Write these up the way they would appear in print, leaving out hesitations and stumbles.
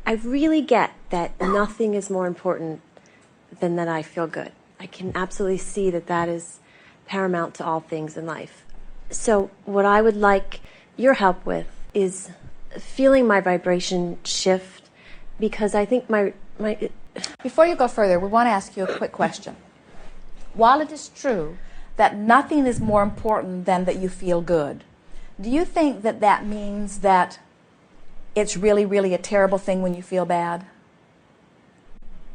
I really get that nothing is more important than that I feel good. I can absolutely see that that is paramount to all things in life. So what I would like your help with is feeling my vibration shift, because I think my Before you go further, we want to ask you a quick question. While it is true that nothing is more important than that you feel good, do you think that that means that it's really, really a terrible thing when you feel bad?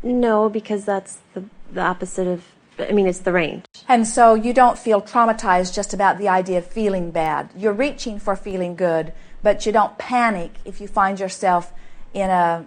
No, because that's the opposite of, I mean, it's the range. And so you don't feel traumatized just about the idea of feeling bad. You're reaching for feeling good, but you don't panic if you find yourself in a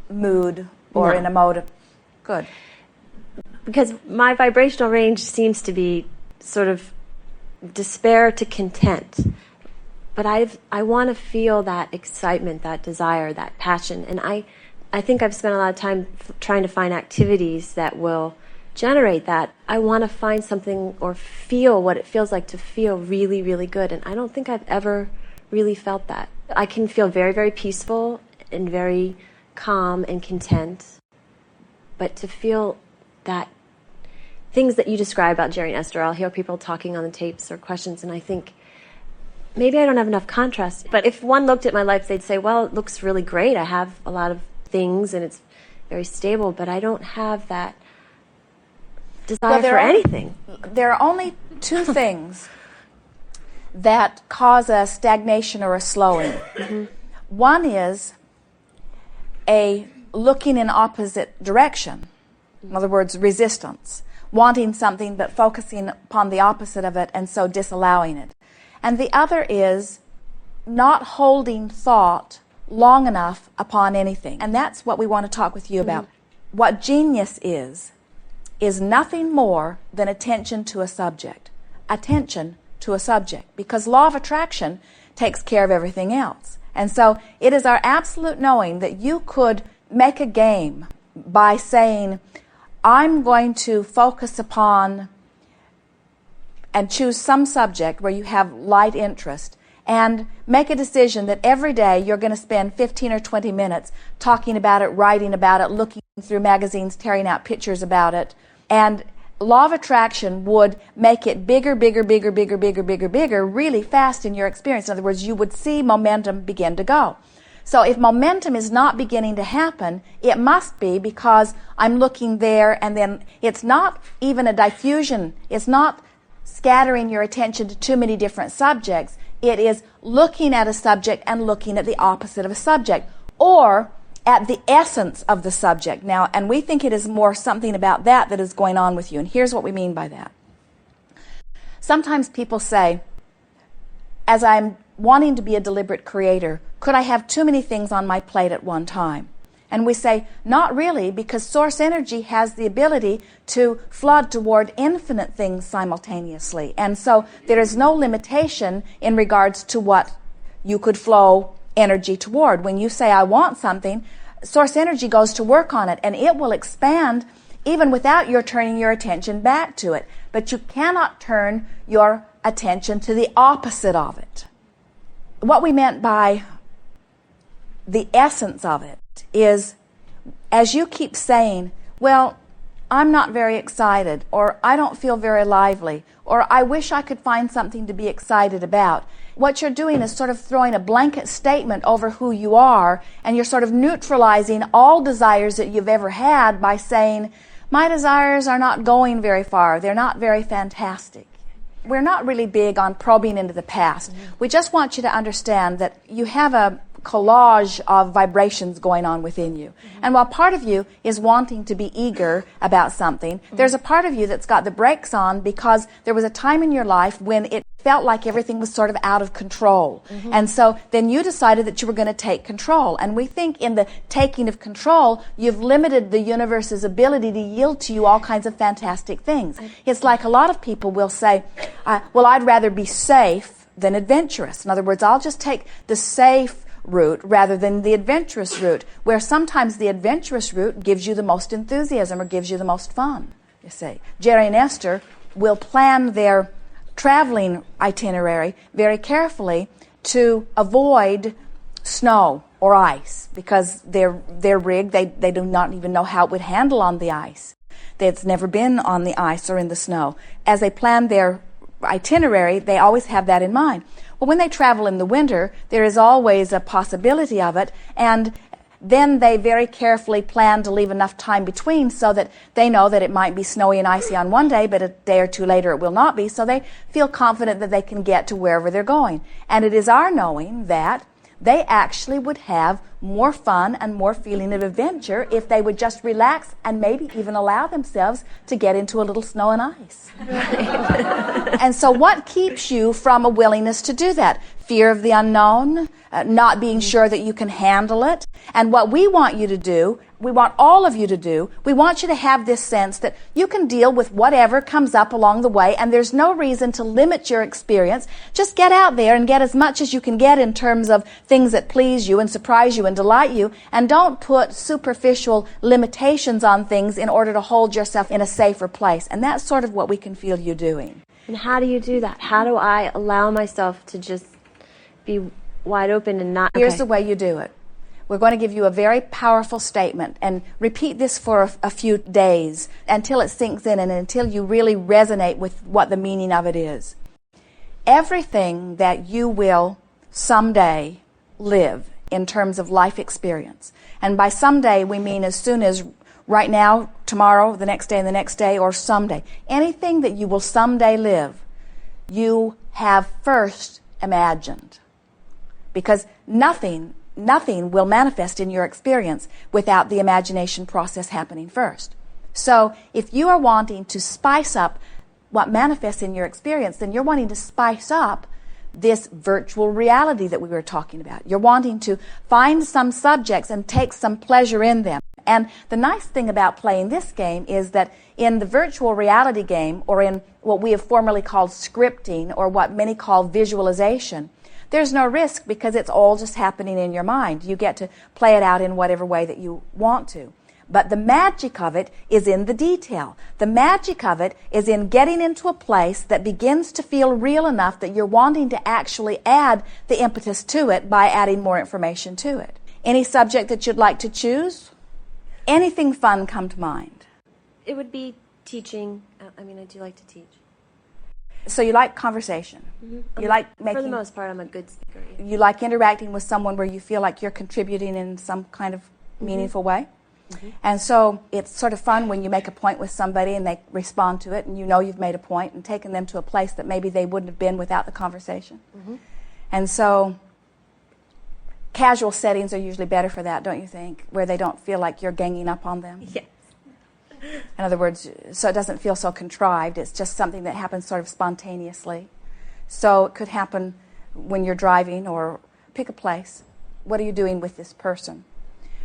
mood or No. in a mode of... Good. Because my vibrational range seems to be sort of despair to content. But I want to feel that excitement, that desire, that passion. And I think I've spent a lot of time trying to find activities that will generate that. I want to find something or feel what it feels like to feel really, really good. And I don't think I've ever really felt that. I can feel very, very peaceful and very calm and content. But to feel that things that you describe about Jerry and Esther, I'll hear people talking on the tapes or questions, and I think maybe I don't have enough contrast. But if one looked at my life, they'd say, well, it looks really great. I have a lot of things and it's very stable, but I don't have that desire for anything. There are only two things that cause a stagnation or a slowing. Mm-hmm. One is a looking in opposite direction. In other words, resistance. Wanting something but focusing upon the opposite of it and so disallowing it. And the other is not holding thought long enough upon anything. And that's what we want to talk with you about. Mm-hmm. What genius is nothing more than attention to a subject. Attention to a subject. Because law of attraction takes care of everything else. And so it is our absolute knowing that you could make a game by saying, I'm going to focus upon and choose some subject where you have light interest and make a decision that every day you're going to spend 15 or 20 minutes talking about it, writing about it, looking through magazines, tearing out pictures about it. And law of attraction would make it bigger, bigger, bigger, bigger, bigger, bigger, bigger, really fast in your experience. In other words, you would see momentum begin to go. So if momentum is not beginning to happen, it must be because I'm looking there, and then it's not even a diffusion. It's not scattering your attention to too many different subjects. It is looking at a subject and looking at the opposite of a subject, or at the essence of the subject. Now, and we think it is more something about that is going on with you, and here's what we mean by that. Sometimes people say, as I'm wanting to be a deliberate creator, could I have too many things on my plate at one time? And we say, not really, because source energy has the ability to flood toward infinite things simultaneously. And so there is no limitation in regards to what you could flow energy toward. When you say, I want something, source energy goes to work on it, and it will expand even without your turning your attention back to it. But you cannot turn your attention to the opposite of it. What we meant by the essence of it is, as you keep saying, well, I'm not very excited, or I don't feel very lively, or I wish I could find something to be excited about. What you're doing is sort of throwing a blanket statement over who you are, and you're sort of neutralizing all desires that you've ever had by saying, my desires are not going very far, they're not very fantastic. We're not really big on probing into the past. Mm-hmm. We just want you to understand that you have a collage of vibrations going on within you. Mm-hmm. And while part of you is wanting to be eager about something, mm-hmm. there's a part of you that's got the brakes on because there was a time in your life when it felt like everything was sort of out of control. Mm-hmm. And so then you decided that you were going to take control. And we think in the taking of control, you've limited the universe's ability to yield to you all kinds of fantastic things. It's like a lot of people will say, well, I'd rather be safe than adventurous. In other words, I'll just take the safe route rather than the adventurous route, where sometimes the adventurous route gives you the most enthusiasm or gives you the most fun, you see. Jerry and Esther will plan their traveling itinerary very carefully to avoid snow or ice, because they're rigged. They do not even know how it would handle on the ice. It's never been on the ice or in the snow. As they plan their itinerary, they always have that in mind. Well, when they travel in the winter, there is always a possibility of it, and then they very carefully plan to leave enough time between so that they know that it might be snowy and icy on one day, but a day or two later it will not be, so they feel confident that they can get to wherever they're going. And it is our knowing that they actually would have more fun and more feeling of adventure if they would just relax and maybe even allow themselves to get into a little snow and ice. And so what keeps you from a willingness to do that? Fear of the unknown, not being sure that you can handle it. And what we want you to do, we want all of you to do, we want you to have this sense that you can deal with whatever comes up along the way, and there's no reason to limit your experience. Just get out there and get as much as you can get in terms of things that please you and surprise you and delight you, and don't put superficial limitations on things in order to hold yourself in a safer place. And that's sort of what we can feel you doing. And how do you do that? How do I allow myself to just be wide open and not... Here's the way you do it. We're going to give you a very powerful statement, and repeat this for a few days until it sinks in and until you really resonate with what the meaning of it is. Everything that you will someday live in terms of life experience, and by someday we mean as soon as right now, tomorrow, the next day, and the next day, or someday. Anything that you will someday live, you have first imagined. Because nothing will manifest in your experience without the imagination process happening first. So if you are wanting to spice up what manifests in your experience, then you're wanting to spice up this virtual reality that we were talking about. You're wanting to find some subjects and take some pleasure in them. And the nice thing about playing this game is that in the virtual reality game, or in what we have formerly called scripting, or what many call visualization, there's no risk because it's all just happening in your mind. You get to play it out in whatever way that you want to. But the magic of it is in the detail. The magic of it is in getting into a place that begins to feel real enough that you're wanting to actually add the impetus to it by adding more information to it. Any subject that you'd like to choose? Anything fun come to mind? It would be teaching. I do like to teach. So you like conversation. Mm-hmm. You like making... For the most part, I'm a good speaker. Yeah. You like interacting with someone where you feel like you're contributing in some kind of meaningful way. Mm-hmm. And so it's sort of fun when you make a point with somebody and they respond to it, and you know you've made a point and taken them to a place that maybe they wouldn't have been without the conversation. Mm-hmm. And so casual settings are usually better for that, don't you think? Where they don't feel like you're ganging up on them. Yes. In other words, so it doesn't feel so contrived. It's just something that happens sort of spontaneously. So it could happen when you're driving, or pick a place. What are you doing with this person?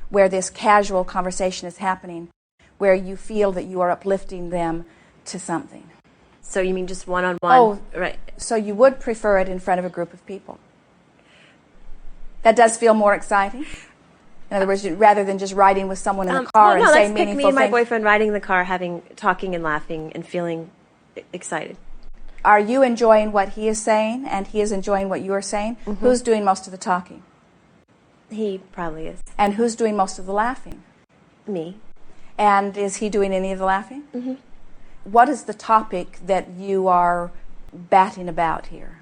Where this casual conversation is happening, where you feel that you are uplifting them to something. So you mean just one-on-one? Oh, right. So you would prefer it in front of a group of people. That does feel more exciting? In other words, rather than just riding with someone in the car and saying meaningful things. Let's pick me and my boyfriend riding in the car, talking and laughing and feeling excited. Are you enjoying what he is saying and he is enjoying what you are saying? Mm-hmm. Who's doing most of the talking? He probably is. And who's doing most of the laughing? Me. And is he doing any of the laughing? Mm-hmm. What is the topic that you are batting about here?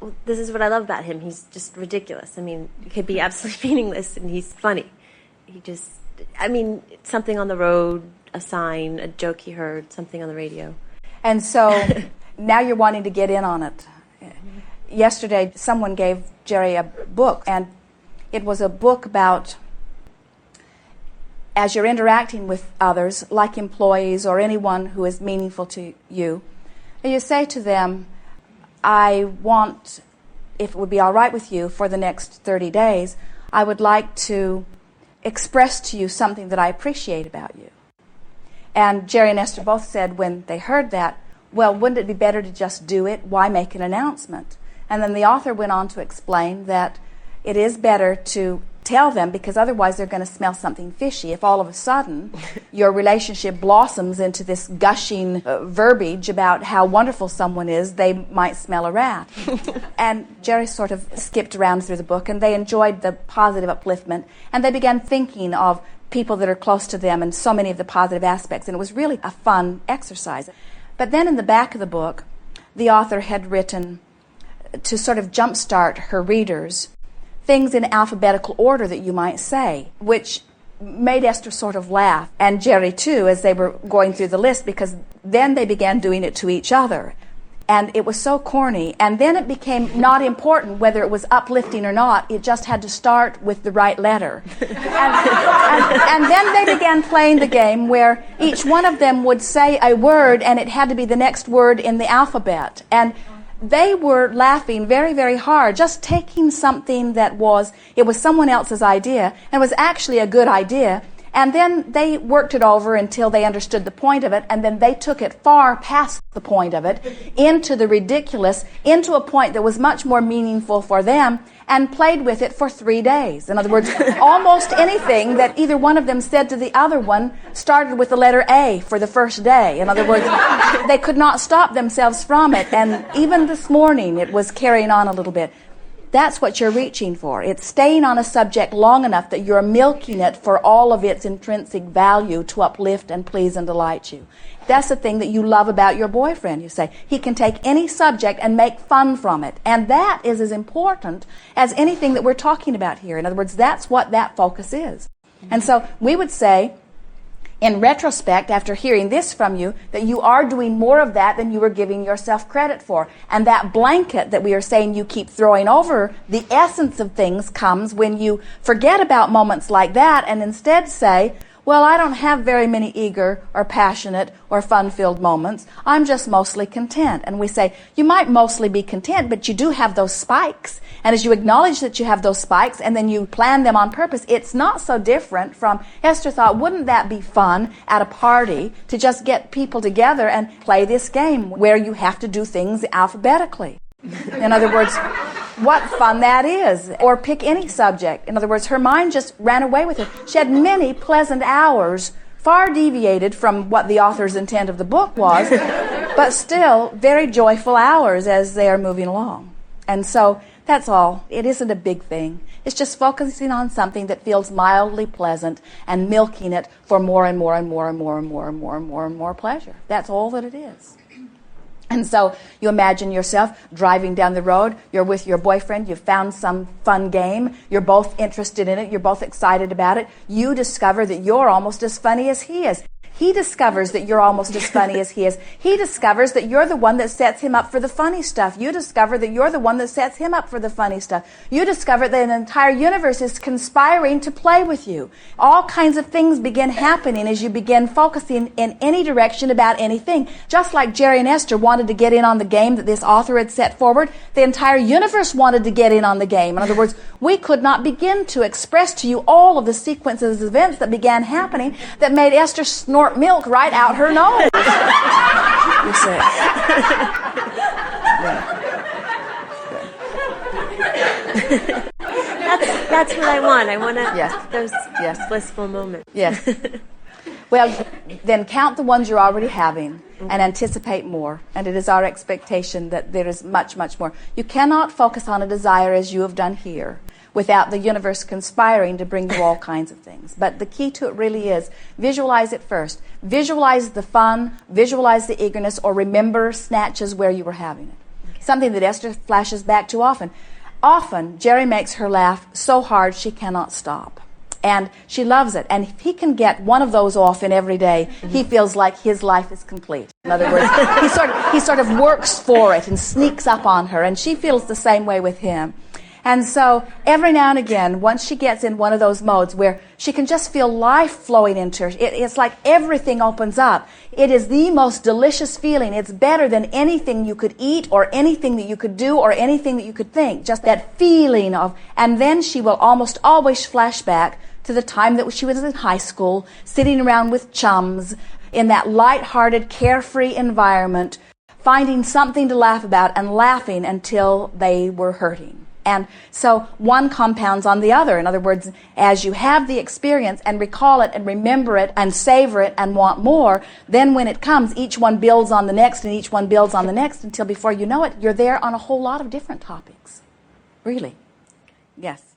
Well, this is what I love about him. He's just ridiculous. He could be absolutely meaningless, and he's funny. Something on the road, a sign, a joke he heard, something on the radio. And so now you're wanting to get in on it. Yesterday, someone gave Jerry a book, and it was a book about, as you're interacting with others, like employees or anyone who is meaningful to you, you say to them, I want, if it would be all right with you, for the next 30 days, I would like to express to you something that I appreciate about you. And Jerry and Esther both said when they heard that, well, wouldn't it be better to just do it? Why make an announcement? And then the author went on to explain that it is better to tell them, because otherwise they're going to smell something fishy. If all of a sudden your relationship blossoms into this gushing verbiage about how wonderful someone is, they might smell a rat. And Jerry sort of skipped around through the book, and they enjoyed the positive upliftment, and they began thinking of people that are close to them and so many of the positive aspects, and it was really a fun exercise. But then in the back of the book, the author had written, to sort of jumpstart her readers, things in alphabetical order that you might say, which made Esther sort of laugh, and Jerry too, as they were going through the list, because then they began doing it to each other. And it was so corny, and then it became not important whether it was uplifting or not. It just had to start with the right letter. And then they began playing the game where each one of them would say a word, and it had to be the next word in the alphabet. And they were laughing very, very hard, just taking something that was someone else's idea, and it was actually a good idea. And then they worked it over until they understood the point of it, and then they took it far past the point of it, into the ridiculous, into a point that was much more meaningful for them, and played with it for 3 days. In other words, almost anything that either one of them said to the other one started with the letter A for the first day. In other words, they could not stop themselves from it, and even this morning it was carrying on a little bit. That's what you're reaching for. It's staying on a subject long enough that you're milking it for all of its intrinsic value to uplift and please and delight you. That's the thing that you love about your boyfriend. You say, he can take any subject and make fun from it. And that is as important as anything that we're talking about here. In other words, that's what that focus is. And so we would say, in retrospect, after hearing this from you, that you are doing more of that than you were giving yourself credit for. And that blanket that we are saying you keep throwing over the essence of things comes when you forget about moments like that and instead say, well, I don't have very many eager or passionate or fun-filled moments. I'm just mostly content. And we say, you might mostly be content, but you do have those spikes. And as you acknowledge that you have those spikes and then you plan them on purpose, it's not so different from, Esther thought, wouldn't that be fun at a party to just get people together and play this game where you have to do things alphabetically? In other words, what fun that is. Or pick any subject. In other words, her mind just ran away with it. She had many pleasant hours, far deviated from what the author's intent of the book was, but still very joyful hours as they are moving along. And so that's all. It isn't a big thing. It's just focusing on something that feels mildly pleasant and milking it for more and more and more and more and more and more and more and more pleasure. That's all that it is. And so you imagine yourself driving down the road, you're with your boyfriend, you've found some fun game, you're both interested in it, you're both excited about it. You discover that you're almost as funny as he is. He discovers that you're almost as funny as he is. He discovers that you're the one that sets him up for the funny stuff. You discover that you're the one that sets him up for the funny stuff. You discover that an entire universe is conspiring to play with you. All kinds of things begin happening as you begin focusing in any direction about anything. Just like Jerry and Esther wanted to get in on the game that this author had set forward, the entire universe wanted to get in on the game. In other words, we could not begin to express to you all of the sequences of events that began happening that made Esther snort milk right out her nose. You see. That's what I want. I want those blissful moments. Yes. Well, then count the ones you're already having and anticipate more. And it is our expectation that there is much, much more. You cannot focus on a desire as you have done here without the universe conspiring to bring you all kinds of things. But the key to it really is visualize it first. Visualize the fun, visualize the eagerness, or remember snatches where you were having it. Okay. Something that Esther flashes back to often. Often, Jerry makes her laugh so hard she cannot stop. And she loves it. And if he can get one of those off in every day, he feels like his life is complete. In other words, he sort of works for it and sneaks up on her. And she feels the same way with him. And so every now and again, once she gets in one of those modes where she can just feel life flowing into her, it's like everything opens up. It is the most delicious feeling. It's better than anything you could eat or anything that you could do or anything that you could think. Just that feeling of, and then she will almost always flash back to the time that she was in high school, sitting around with chums in that light-hearted, carefree environment, finding something to laugh about and laughing until they were hurting. And so one compounds on the other. In other words, as you have the experience and recall it and remember it and savor it and want more, then when it comes, each one builds on the next and each one builds on the next until before you know it, you're there on a whole lot of different topics. Really. Yes.